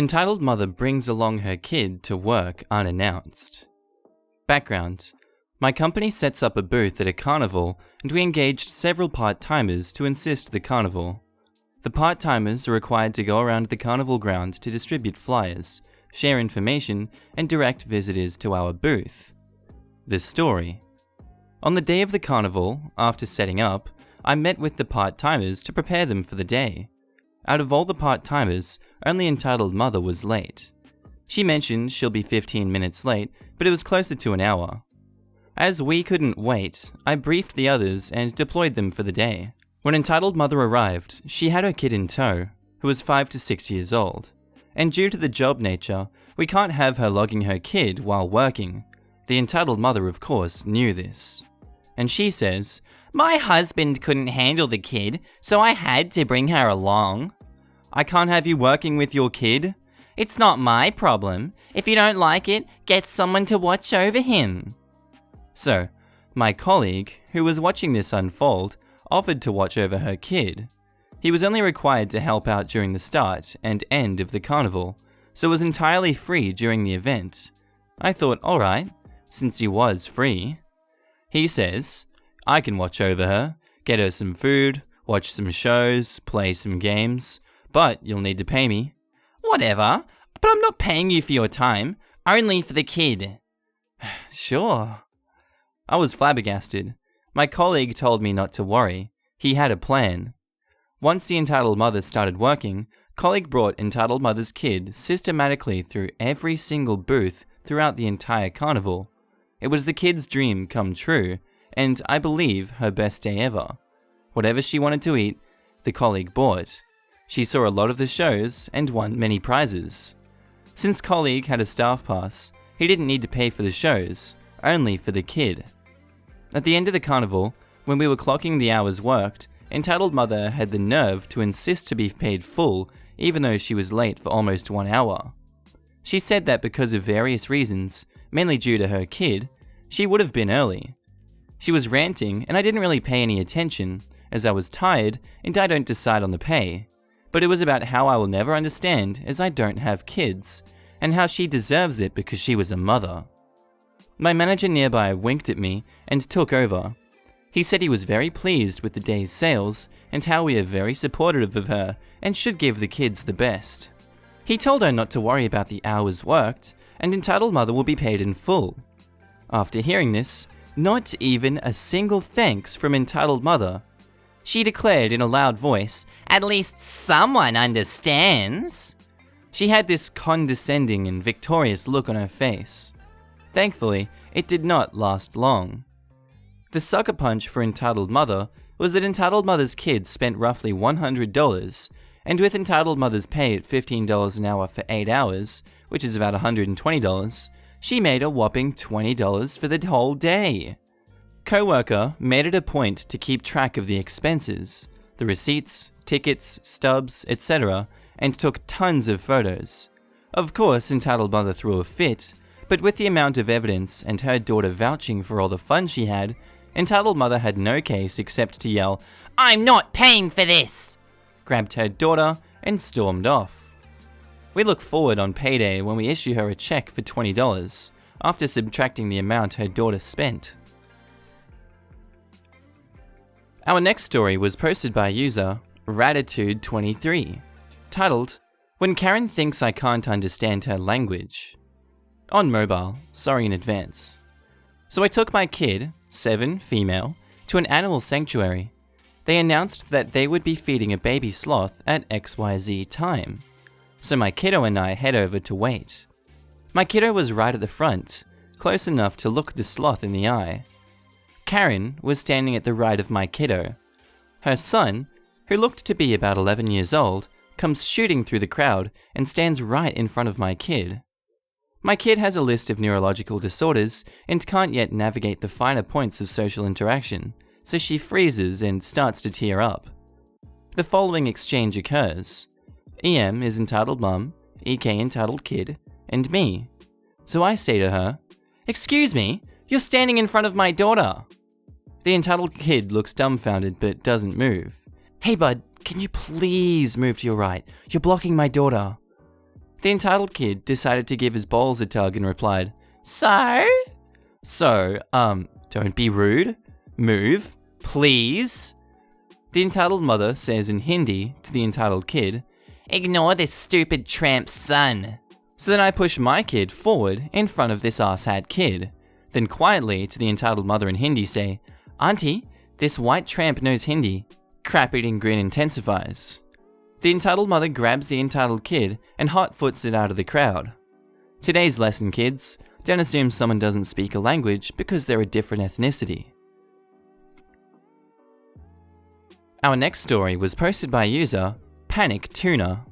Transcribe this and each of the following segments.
Entitled mother brings along her kid to work unannounced. Background: my company sets up a booth at a carnival and we engaged several part-timers to assist the carnival. The part-timers are required to go around the carnival ground to distribute flyers, share information, and direct visitors to our booth. The story. On the day of the carnival, after setting up, I met with the part-timers to prepare them for the day. Out of all the part-timers, only Entitled Mother was late. She mentioned she'll be 15 minutes late, but it was closer to an hour. As we couldn't wait, I briefed the others and deployed them for the day. When Entitled Mother arrived, she had her kid in tow, who was 5 to 6 years old. And due to the job nature, we can't have her logging her kid while working. The Entitled Mother, of course, knew this. And she says, "My husband couldn't handle the kid, so I had to bring her along." "I can't have you working with your kid." "It's not my problem. If you don't like it, get someone to watch over him." So, my colleague, who was watching this unfold, offered to watch over her kid. He was only required to help out during the start and end of the carnival, so was entirely free during the event. I thought, alright, since he was free. He says, "I can watch over her, get her some food, watch some shows, play some games, but you'll need to pay me." "Whatever, but I'm not paying you for your time, only for the kid." "Sure." I was flabbergasted. My colleague told me not to worry. He had a plan. Once the Entitled Mother started working, colleague brought Entitled Mother's kid systematically through every single booth throughout the entire carnival. It was the kid's dream come true, and I believe her best day ever. Whatever she wanted to eat, the colleague bought. She saw a lot of the shows and won many prizes. Since colleague had a staff pass, he didn't need to pay for the shows, only for the kid. At the end of the carnival, when we were clocking the hours worked, Entitled Mother had the nerve to insist to be paid full, even though she was late for almost 1 hour. She said that because of various reasons, mainly due to her kid, she would have been early. She was ranting and I didn't really pay any attention, as I was tired and I don't decide on the pay. But it was about how I will never understand as I don't have kids, and how she deserves it because she was a mother. My manager nearby winked at me and took over. He said he was very pleased with the day's sales and how we are very supportive of her and should give the kids the best. He told her not to worry about the hours worked, and Entitled Mother will be paid in full. After hearing this, not even a single thanks from Entitled Mother. She declared in a loud voice, "At least someone understands." She had this condescending and victorious look on her face. Thankfully, it did not last long. The sucker punch for Entitled Mother was that Entitled Mother's kids spent roughly $100, and with Entitled Mother's pay at $15 an hour for 8 hours, which is about $120, she made a whopping $20 for the whole day. Co-worker made it a point to keep track of the expenses, the receipts, tickets, stubs, etc., and took tons of photos. Of course, Entitled Mother threw a fit, but with the amount of evidence and her daughter vouching for all the fun she had, Entitled Mother had no case except to yell, "I'm not paying for this!" grabbed her daughter and stormed off. We look forward on payday when we issue her a check for $20, after subtracting the amount her daughter spent. Our next story was posted by user Ratitude23, titled, "When Karen Thinks I Can't Understand Her Language." On mobile, sorry in advance. So I took my kid, 7, female, to an animal sanctuary. They announced that they would be feeding a baby sloth at XYZ time. So my kiddo and I head over to wait. My kiddo was right at the front, close enough to look the sloth in the eye. Karen was standing at the right of my kiddo. Her son, who looked to be about 11 years old, comes shooting through the crowd and stands right in front of my kid. My kid has a list of neurological disorders and can't yet navigate the finer points of social interaction, so she freezes and starts to tear up. The following exchange occurs. EM is entitled mum, EK entitled kid, and me. So I say to her, "Excuse me, you're standing in front of my daughter." The entitled kid looks dumbfounded but doesn't move. "Hey bud, can you please move to your right? You're blocking my daughter." The entitled kid decided to give his balls a tug and replied, So, don't be rude. Move, please. The entitled mother says in Hindi to the entitled kid, Ignore this stupid tramp's son. So then I push my kid forward in front of this arsehat kid. Then quietly to the entitled mother in Hindi say, Auntie, this white tramp knows Hindi. Crap-eating grin intensifies. The entitled mother grabs the entitled kid and hot-foots it out of the crowd. Today's lesson, kids. Don't assume someone doesn't speak a language because they're a different ethnicity. Our next story was posted by user Panic Tuna,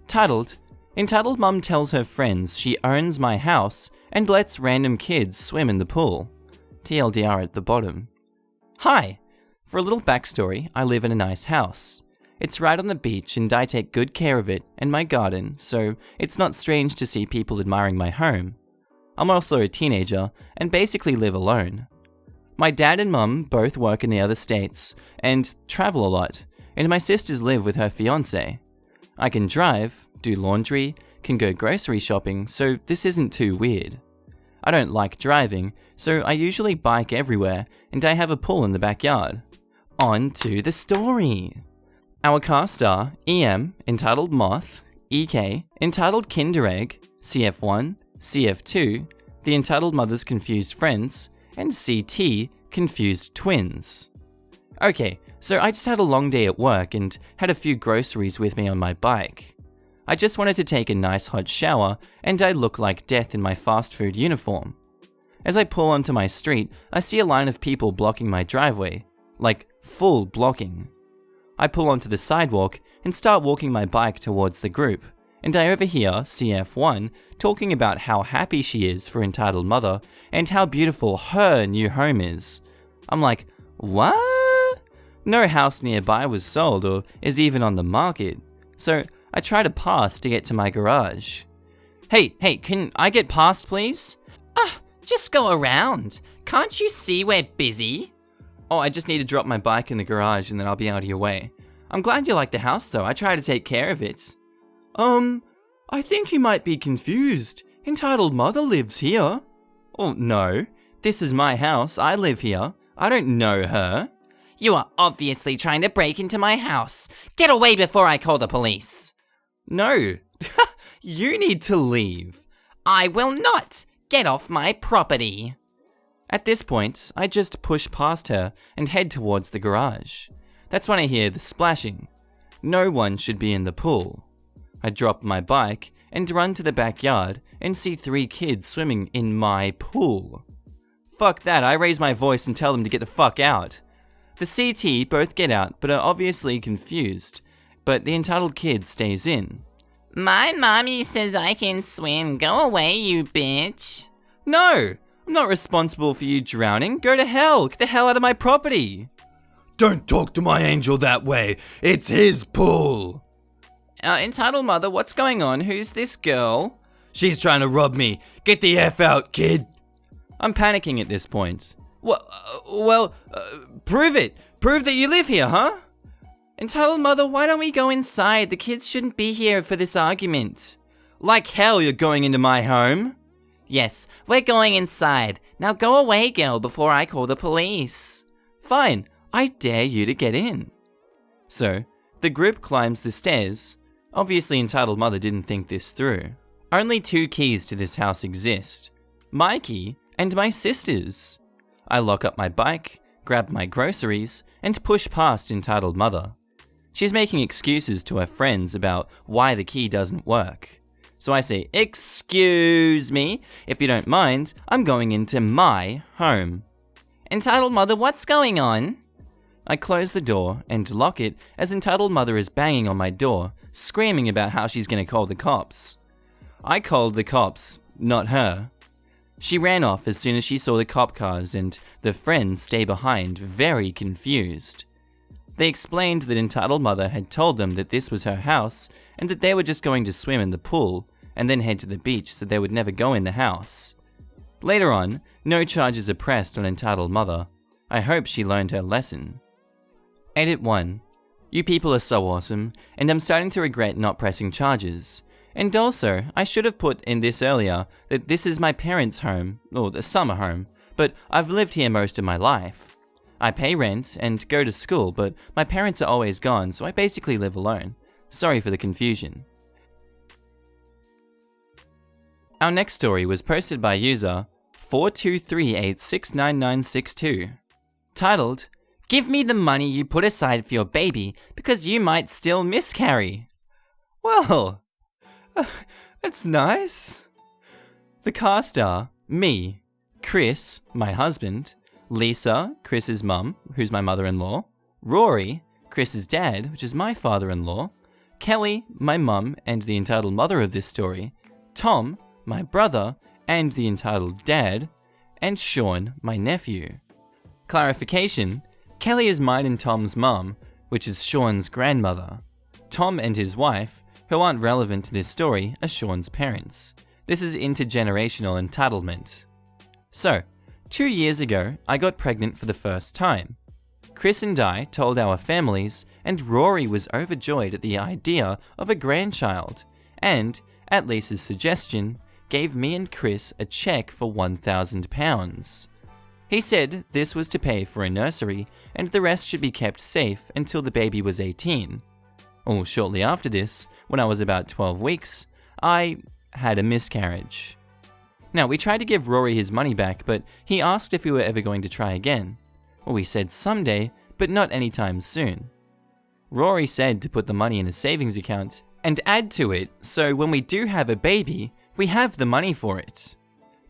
titled, Entitled Mum tells her friends she owns my house and lets random kids swim in the pool. TLDR at the bottom. Hi! For a little backstory, I live in a nice house. It's right on the beach and I take good care of it and my garden, so it's not strange to see people admiring my home. I'm also a teenager and basically live alone. My dad and mum both work in the other states and travel a lot, and my sisters live with her fiancé. I can drive, do laundry, can go grocery shopping, so this isn't too weird. I don't like driving, so I usually bike everywhere and I have a pool in the backyard. On to the story! Our cast are EM, entitled Moth, EK, entitled Kinder Egg, CF1, CF2, the entitled Mother's Confused Friends, and CT, Confused Twins. Okay, so I just had a long day at work and had a few groceries with me on my bike. I just wanted to take a nice hot shower and I look like death in my fast food uniform. As I pull onto my street, I see a line of people blocking my driveway, like full blocking. I pull onto the sidewalk and start walking my bike towards the group, and I overhear CF1 talking about how happy she is for entitled mother and how beautiful her new home is. I'm like, what? No house nearby was sold or is even on the market, so I try to pass to get to my garage. Hey, can I get past please? Just go around. Can't you see we're busy? Oh, I just need to drop my bike in the garage and then I'll be out of your way. I'm glad you like the house though, I try to take care of it. I think you might be confused. Entitled mother lives here. Oh, no. This is my house, I live here. I don't know her. You are obviously trying to break into my house. Get away before I call the police. No. You need to leave. I will not. Get off my property. At this point, I just push past her and head towards the garage. That's when I hear the splashing. No one should be in the pool. I drop my bike and run to the backyard and see 3 kids swimming in my pool. Fuck that, I raise my voice and tell them to get the fuck out. The CT both get out but are obviously confused, but the entitled kid stays in. My mommy says I can swim. Go away, you bitch. No! I'm not responsible for you drowning. Go to hell. Get the hell out of my property. Don't talk to my angel that way. It's his pool. Entitled mother, what's going on? Who's this girl? She's trying to rob me. Get the F out, kid. I'm panicking at this point. Prove it. Prove that you live here, huh? Entitled mother, why don't we go inside? The kids shouldn't be here for this argument. Like hell you're going into my home. Yes, we're going inside. Now go away, girl, before I call the police. Fine, I dare you to get in. So, the group climbs the stairs. Obviously, entitled mother didn't think this through. Only 2 keys to this house exist. My key and my sister's. I lock up my bike, grab my groceries, and push past entitled mother. She's making excuses to her friends about why the key doesn't work. So I say, excuse me, if you don't mind, I'm going into my home. Entitled mother, what's going on? I close the door and lock it as entitled mother is banging on my door, screaming about how she's going to call the cops. I called the cops, not her. She ran off as soon as she saw the cop cars and the friends stay behind, very confused. They explained that entitled mother had told them that this was her house and that they were just going to swim in the pool and then head to the beach so they would never go in the house. Later on, no charges are pressed on entitled mother. I hope she learned her lesson. Edit 1. You people are so awesome, and I'm starting to regret not pressing charges. And also, I should have put in this earlier that this is my parents' home, or the summer home, but I've lived here most of my life. I pay rent and go to school, but my parents are always gone, so I basically live alone. Sorry for the confusion. Our next story was posted by user 423869962, titled, "Give me the money you put aside for your baby because you might still miscarry." Well, that's nice. The cast are me, Chris, my husband, Lisa, Chris's mum, who's my mother-in-law, Rory, Chris's dad, which is my father-in-law, Kelly, my mum and the entitled mother of this story, Tom, my brother and the entitled dad, and Sean, my nephew. Clarification, Kelly is mine and Tom's mum, which is Sean's grandmother. Tom and his wife, who aren't relevant to this story, are Sean's parents. This is intergenerational entitlement. So, 2 years ago, I got pregnant for the first time. Chris and I told our families, and Rory was overjoyed at the idea of a grandchild, and, at Lisa's suggestion, gave me and Chris a cheque for £1,000. He said this was to pay for a nursery, and the rest should be kept safe until the baby was 18. Or shortly after this, when I was about 12 weeks, I had a miscarriage. Now, we tried to give Rory his money back, but he asked if we were ever going to try again. Well, we said someday, but not anytime soon. Rory said to put the money in a savings account and add to it, so when we do have a baby, we have the money for it.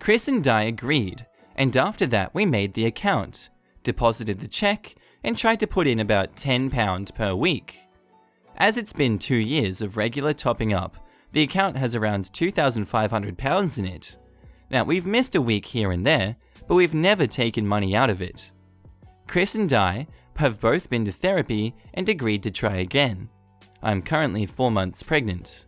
Chris and I agreed, and after that we made the account, deposited the cheque, and tried to put in about £10 per week. As it's been 2 years of regular topping up, the account has around £2,500 in it. Now, we've missed a week here and there, but we've never taken money out of it. Chris and I have both been to therapy and agreed to try again. I'm currently 4 months pregnant.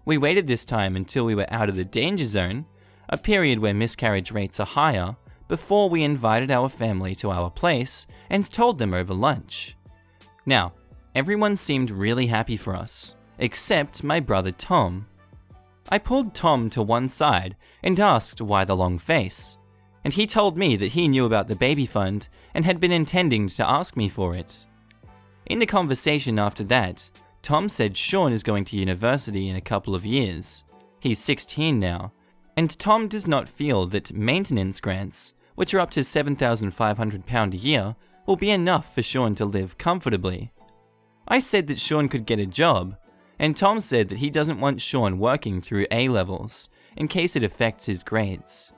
We waited this time until we were out of the danger zone, a period where miscarriage rates are higher, before we invited our family to our place and told them over lunch. Now, everyone seemed really happy for us, except my brother Tom. I pulled Tom to one side and asked why the long face, and he told me that he knew about the baby fund and had been intending to ask me for it. In the conversation after that, Tom said Sean is going to university in a couple of years. He's 16 now, and Tom does not feel that maintenance grants, which are up to £7,500 a year, will be enough for Sean to live comfortably. I said that Sean could get a job, and Tom said that he doesn't want Sean working through A-levels, in case it affects his grades.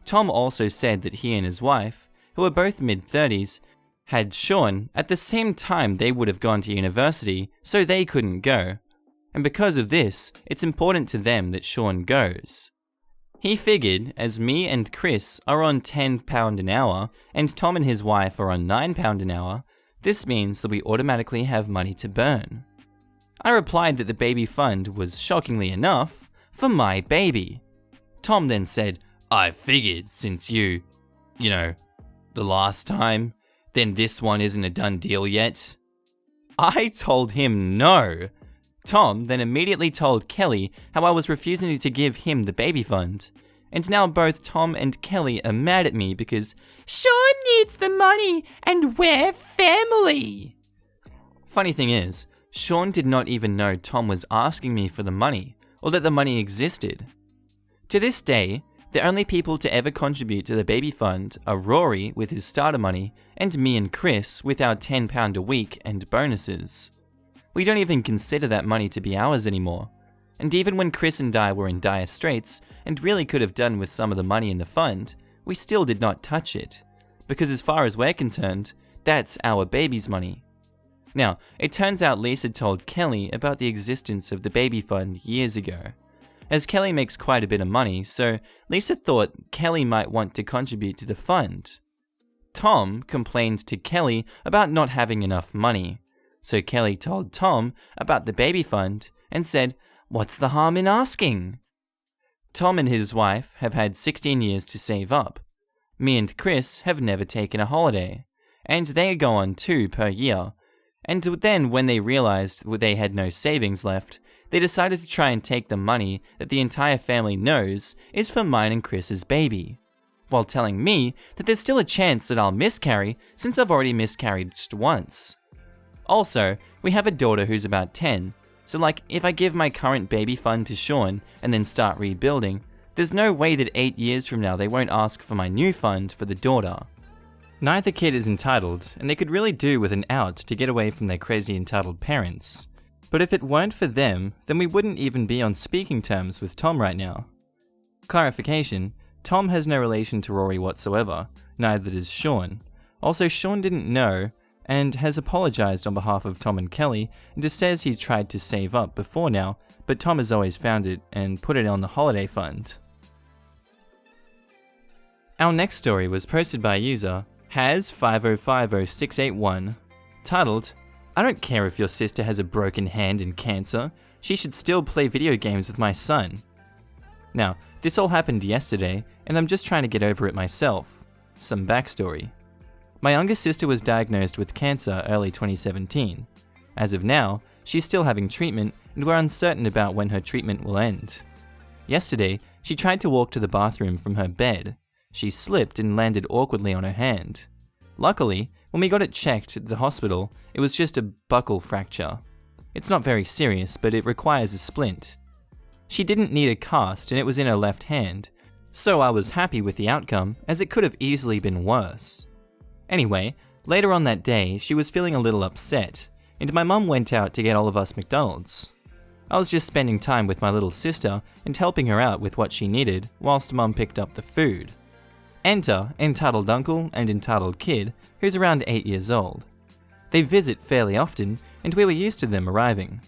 Tom also said that he and his wife, who are both mid-30s, had Sean at the same time they would have gone to university, so they couldn't go. And because of this, it's important to them that Sean goes. He figured, as me and Chris are on £10 an hour, and Tom and his wife are on £9 an hour, this means that we automatically have money to burn. I replied that the baby fund was, shockingly enough, for my baby. Tom then said, "I figured since the last time, then this one isn't a done deal yet." I told him no. Tom then immediately told Kelly how I was refusing to give him the baby fund. And now both Tom and Kelly are mad at me because Sean needs the money and we're family. Funny thing is, Sean did not even know Tom was asking me for the money or that the money existed. To this day, the only people to ever contribute to the baby fund are Rory with his starter money and me and Chris with our £10 a week and bonuses. We don't even consider that money to be ours anymore. And even when Chris and I were in dire straits and really could have done with some of the money in the fund, we still did not touch it. Because as far as we're concerned, that's our baby's money. Now, it turns out Lisa told Kelly about the existence of the baby fund years ago, as Kelly makes quite a bit of money, so Lisa thought Kelly might want to contribute to the fund. Tom complained to Kelly about not having enough money, so Kelly told Tom about the baby fund and said, "What's the harm in asking?" Tom and his wife have had 16 years to save up. Me and Chris have never taken a holiday, and they go on 2 per year. And then when they realized they had no savings left, they decided to try and take the money that the entire family knows is for mine and Chris's baby, while telling me that there's still a chance that I'll miscarry since I've already miscarried just once. Also, we have a daughter who's about 10, so like if I give my current baby fund to Sean and then start rebuilding, there's no way that 8 years from now they won't ask for my new fund for the daughter. Neither kid is entitled, and they could really do with an out to get away from their crazy entitled parents. But if it weren't for them, then we wouldn't even be on speaking terms with Tom right now. Clarification, Tom has no relation to Rory whatsoever, neither does Sean. Also, Sean didn't know, and has apologized on behalf of Tom and Kelly, and just says he's tried to save up before now, but Tom has always found it and put it on the holiday fund. Our next story was posted by a user, has505061, titled, "I don't care if your sister has a broken hand and cancer, she should still play video games with my son." Now, this all happened yesterday, and I'm just trying to get over it myself. Some backstory. My younger sister was diagnosed with cancer early 2017. As of now, she's still having treatment, and we're uncertain about when her treatment will end. Yesterday, she tried to walk to the bathroom from her bed. She slipped and landed awkwardly on her hand. Luckily, when we got it checked at the hospital, it was just a buccal fracture. It's not very serious, but it requires a splint. She didn't need a cast and it was in her left hand, so I was happy with the outcome, as it could have easily been worse. Anyway, later on that day, she was feeling a little upset, and my mum went out to get all of us McDonald's. I was just spending time with my little sister and helping her out with what she needed, whilst Mum picked up the food. Enter entitled uncle and entitled kid, who's around 8 years old. They visit fairly often, and we were used to them arriving.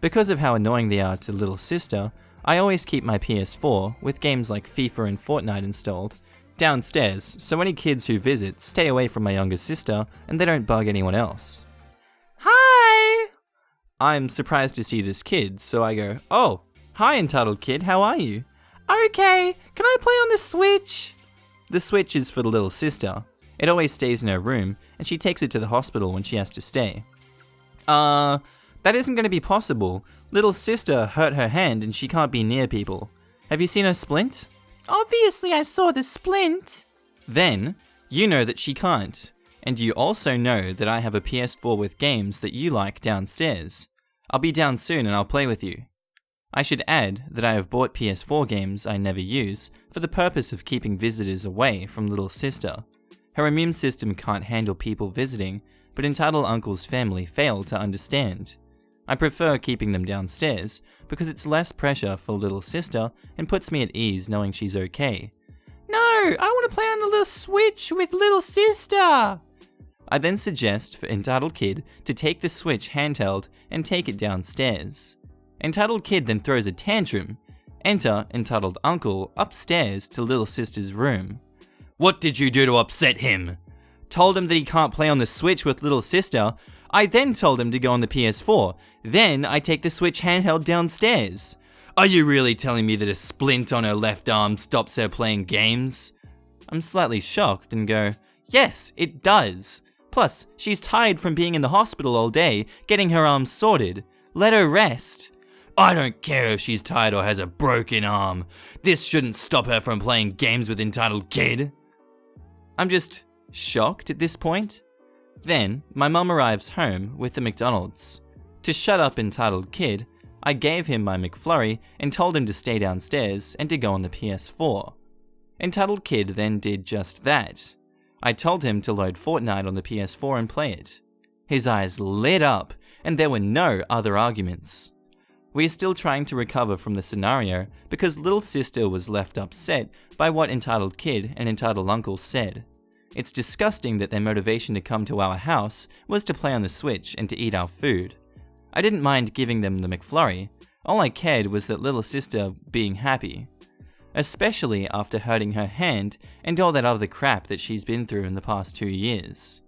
Because of how annoying they are to little sister, I always keep my PS4, with games like FIFA and Fortnite installed, downstairs, so any kids who visit stay away from my younger sister and they don't bug anyone else. Hi! I'm surprised to see this kid, so I go, "Oh, hi entitled kid, how are you?" Okay, can I play on the Switch? The Switch is for the little sister. It always stays in her room, and she takes it to the hospital when she has to stay. That isn't going to be possible. Little sister hurt her hand and she can't be near people. Have you seen her splint? Obviously I saw the splint. Then, you know that she can't. And you also know that I have a PS4 with games that you like downstairs. I'll be down soon and I'll play with you. I should add that I have bought PS4 games I never use for the purpose of keeping visitors away from little sister. Her immune system can't handle people visiting, but entitled uncle's family fail to understand. I prefer keeping them downstairs because it's less pressure for little sister and puts me at ease knowing she's okay. No, I want to play on the little Switch with little sister. I then suggest for entitled kid to take the Switch handheld and take it downstairs. Entitled kid then throws a tantrum. Enter entitled uncle upstairs to little sister's room. What did you do to upset him? Told him that he can't play on the Switch with little sister. I then told him to go on the PS4. Then I take the Switch handheld downstairs. Are you really telling me that a splint on her left arm stops her playing games? I'm slightly shocked and go, yes, it does. Plus, she's tired from being in the hospital all day, getting her arm sorted. Let her rest. I don't care if she's tired or has a broken arm. This shouldn't stop her from playing games with entitled kid. I'm just shocked at this point. Then, my mum arrives home with the McDonald's. To shut up entitled kid, I gave him my McFlurry and told him to stay downstairs and to go on the PS4. Entitled kid then did just that. I told him to load Fortnite on the PS4 and play it. His eyes lit up, and there were no other arguments. We are still trying to recover from the scenario because little sister was left upset by what entitled kid and entitled uncle said. It's disgusting that their motivation to come to our house was to play on the Switch and to eat our food. I didn't mind giving them the McFlurry. All I cared was that little sister being happy. Especially after hurting her hand and all that other crap that she's been through in the past 2 years.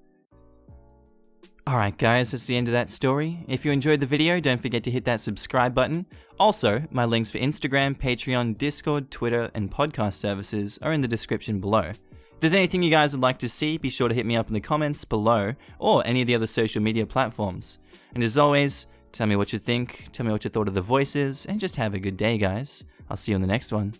Alright guys, that's the end of that story. If you enjoyed the video, don't forget to hit that subscribe button. Also, my links for Instagram, Patreon, Discord, Twitter, and podcast services are in the description below. If there's anything you guys would like to see, be sure to hit me up in the comments below, or any of the other social media platforms. And as always, Tell me what you think, tell me what you thought of the voices, and just have a good day, guys. I'll see you on the next one.